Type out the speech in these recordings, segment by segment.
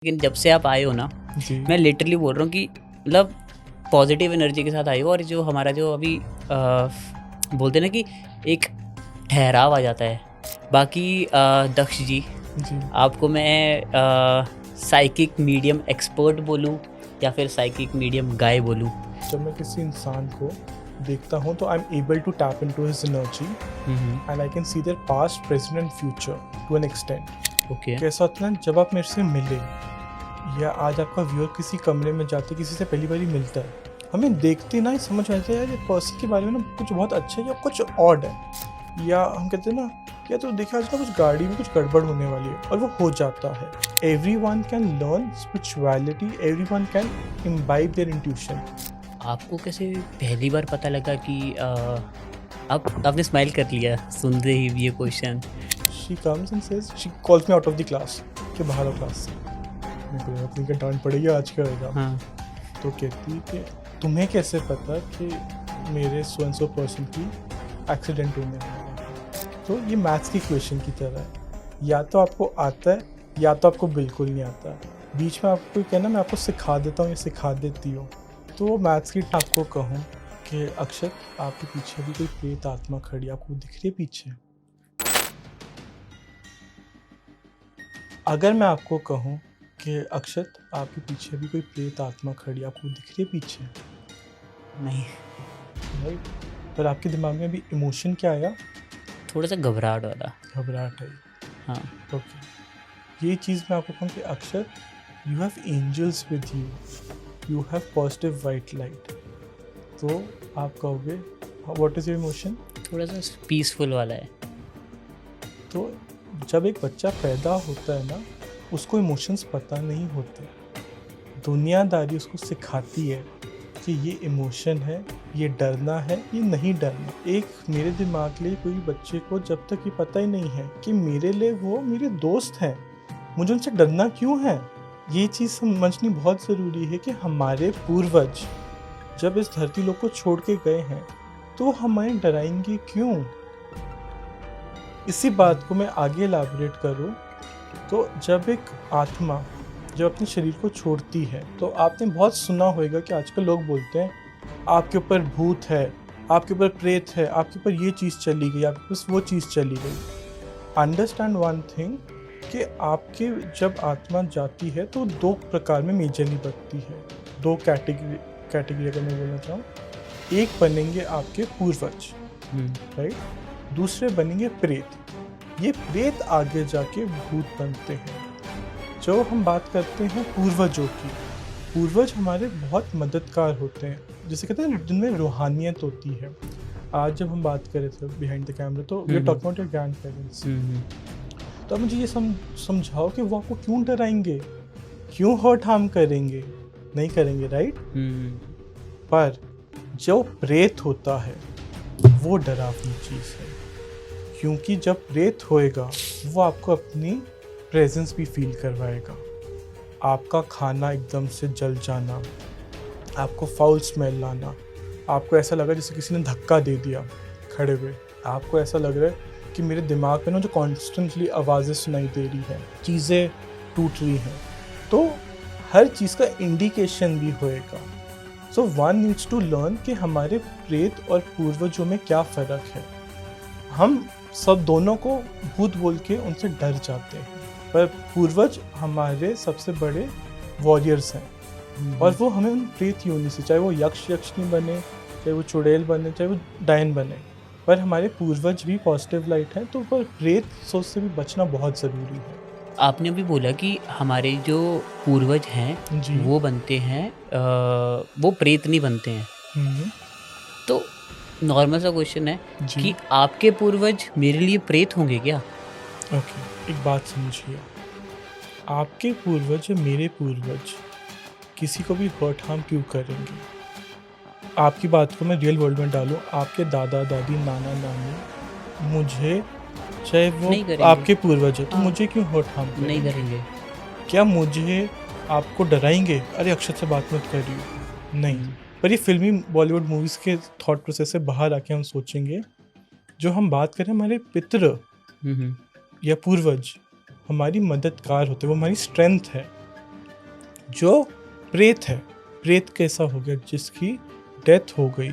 लेकिन जब से आप आए हो ना, जी, मैं लिटरली बोल रहा हूँ कि मतलब पॉजिटिव एनर्जी के साथ आए हो। और जो हमारा जो अभी बोलते हैं ना कि एक ठहराव आ जाता है। बाकी दक्ष जी, जी। आपको मैं साइकिक मीडियम एक्सपर्ट बोलूँ या फिर साइकिक मीडियम गाय बोलूँ? जब मैं किसी इंसान को देखता हूँ तो I am able to tap into his energy and I can see their past, present and future to an extent. Okay. कैसा होता है ना, जब आप मेरे से मिले या आज आपका व्यूअर किसी कमरे में जाते किसी से पहली बार मिलता है, हमें देखते ना ही समझ में आता है यार ये पर्सन के बारे में ना कुछ बहुत अच्छा है या कुछ ऑड है। या हम कहते हैं ना या तो देखिए आज ना कुछ गाड़ी में कुछ गड़बड़ होने वाली है और वो हो जाता है। Everyone can learn spirituality, everyone can imbibe their intuition. आपको कैसे पहली बार पता लगा कि आपने स्माइल कर लिया सुनते ही ये question? She comes and says, she calls me out of the class कि बाहर आओ क्लास से। मेरे को अपनी का डांट पड़ेगी आज क्या होगा। हाँ। तो कहती कि तुम्हें कैसे पता कि मेरे सो एंड सो पर्सन की एक्सीडेंट होने वाला है। तो ये मैथ्स की क्वेश्चन की तरह है, या तो आपको आता है या तो आपको बिल्कुल नहीं आता। बीच में आपको कहना मैं आपको सिखा देता हूँ या सिखा देती हूँ। तो मैथ्स की आपको कहूँ कि अक्षत आपके पीछे भी कोई प्रेत आत्मा खड़ी आपको दिख रही है पीछे। अगर मैं आपको कहूँ कि अक्षत आपके पीछे भी कोई प्रेत आत्मा खड़ी आपको दिख रही है पीछे, नहीं, राइट? पर आपके दिमाग में भी इमोशन क्या आया? थोड़ा सा घबराहट वाला। घबराहट आई। हाँ। ओके, ये चीज़ मैं आपको कहूँ कि अक्षर you have angels with you, you have positive white light. तो आप कहोगे व्हाट इज़ योर इमोशन? थोड़ा सा पीसफुल वाला है। तो जब एक बच्चा पैदा होता है ना, उसको इमोशंस पता नहीं होते। दुनियादारी उसको सिखाती है कि ये इमोशन है, ये डरना है, ये नहीं डरना। एक मेरे दिमाग लिए कोई बच्चे को जब तक ये पता ही नहीं है कि मेरे लिए वो मेरे दोस्त हैं, मुझे उनसे डरना क्यों है। ये चीज़ समझनी बहुत ज़रूरी है कि हमारे पूर्वज जब इस धरती लोक को छोड़ के गए हैं तो हमें डराएंगे क्यों। इसी बात को मैं आगे एलैबोरेट करूँ तो जब एक आत्मा जब अपने शरीर को छोड़ती है तो आपने बहुत सुना होगा कि आजकल लोग बोलते हैं आपके ऊपर भूत है, आपके ऊपर प्रेत है, आपके ऊपर ये चीज़ चली गई, आपके पास वो चीज़ चली गई। अंडरस्टैंड वन थिंग कि आपके जब आत्मा जाती है तो दो प्रकार में मेजरली बनती है, दो कैटेगरी अगर मैं बोलना चाहूँ। एक बनेंगे आपके पूर्वज, राइट, दूसरे बनेंगे प्रेत। ये प्रेत आगे जाके भूत बनते हैं। जो हम बात करते हैं पूर्वजों की, पूर्वज हमारे बहुत मददगार होते हैं, जैसे कहते हैं जिनमें रूहानियत होती है। आज जब हम बात कर रहे थे बिहाइंड द कैमरा तो we are talking about your grandparents. तो अब मुझे ये समझाओ कि वो आपको क्यों डराएंगे, क्यों हर्ट हार्म करेंगे? नहीं करेंगे, राइट? पर जो प्रेत होता है वो डरावनी चीज़ है, क्योंकि जब प्रेत होएगा वो आपको अपनी प्रेजेंस भी फील करवाएगा। आपका खाना एकदम से जल जाना, आपको फाउल स्मेल लाना, आपको ऐसा लगा जैसे किसी ने धक्का दे दिया खड़े हुए, आपको ऐसा लग रहा है कि मेरे दिमाग में ना जो कॉन्स्टेंटली आवाज़ें सुनाई दे रही हैं, चीज़ें टूट रही हैं। तो हर चीज़ का इंडिकेशन भी होएगा। So one needs to learn कि हमारे प्रेत और पूर्वजों में क्या फ़र्क है। हम सब दोनों को भूत बोल के उनसे डर जाते हैं, पर पूर्वज हमारे सबसे बड़े वॉरियर्स हैं और वो हमें उन प्रेत योनि से, चाहे वो यक्षिणी बने, चाहे वो चुड़ैल बने, चाहे वो डायन बने, पर हमारे पूर्वज भी पॉजिटिव लाइट है। तो पर प्रेत सोच से भी बचना बहुत ज़रूरी है। आपने अभी बोला कि हमारे जो पूर्वज हैं जी। वो बनते हैं वो प्रेत नहीं बनते हैं। तो नॉर्मल सा क्वेश्चन है जी। कि आपके पूर्वज मेरे लिए प्रेत होंगे क्या? ओके, एक बात समझिए, आपके पूर्वज या मेरे पूर्वज किसी को भी हर्ट हार्म क्यों करेंगे? आपकी बात को मैं रियल वर्ल्ड में डालूं, आपके दादा दादी नाना नानी मुझे, चाहे वो नहीं करेंगे। आपके पूर्वज है, तो हाँ। मुझे क्यों हर्ट हार्म नहीं करेंगे? करेंगे। क्या मुझे आपको डराएंगे? अरे अक्षत से बात मत करिए, नहीं। पर ये फिल्मी बॉलीवुड मूवीज़ के थॉट प्रोसेस से बाहर आके हम सोचेंगे, जो हम बात करें हमारे पितृ या पूर्वज हमारी मददगार होते हैं, वो हमारी स्ट्रेंथ है। जो प्रेत है, प्रेत कैसा हो गया? जिसकी डेथ हो गई,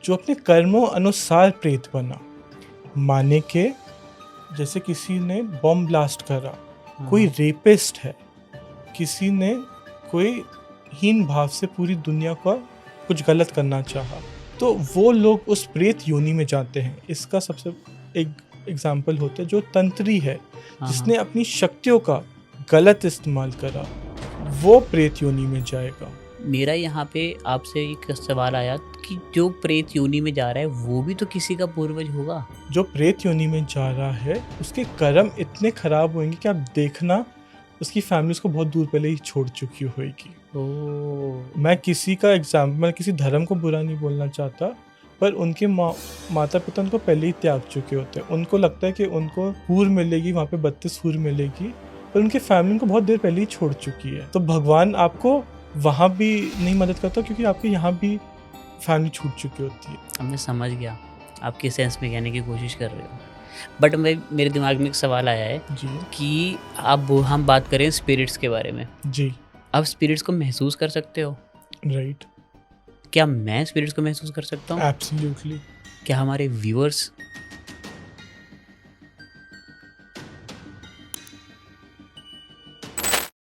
जो अपने कर्मों अनुसार प्रेत बना। माने के जैसे किसी ने बॉम्ब ब्लास्ट करा, कोई रेपिस्ट है, किसी ने कोई हीन भाव से पूरी दुनिया का कुछ गलत करना चाहा, तो वो लोग उस प्रेत योनि में जाते हैं। इसका सबसे एक एग्जाम्पल होता है जो तंत्री है, जिसने अपनी शक्तियों का गलत इस्तेमाल करा, वो प्रेत योनि में जाएगा। मेरा यहाँ पे आपसे एक सवाल आया कि जो प्रेत योनि में जा रहा है वो भी तो किसी का पूर्वज होगा। जो प्रेत योनि में जा रहा है उसके कर्म इतने खराब होंगे कि आप देखना उसकी फैमिली उसको बहुत दूर पहले ही छोड़ चुकी होगी। मैं किसी का मैं किसी धर्म को बुरा नहीं बोलना चाहता, पर उनके माता पिता उनको पहले ही त्याग चुके होते हैं। उनको लगता है कि उनको हूर मिलेगी, वहाँ पे 32 हूर मिलेगी, पर उनके फैमिली उनको बहुत देर पहले ही छोड़ चुकी है। तो भगवान आपको वहाँ भी नहीं मदद करता क्योंकि आपके यहाँ भी फैमिली छूट चुकी होती है। अब मैं समझ गया, आपके सेंस में कहने की कोशिश कर रहे हो, बट मेरे दिमाग में एक सवाल आया है जी कि अब हम बात करें स्पिरिट्स के बारे में। जी आप स्पिरिट्स को महसूस कर सकते हो? राइट, क्या मैं स्पिरिट्स को महसूस कर सकता हूँ? एब्सोल्युटली। क्या हमारे व्यूअर्स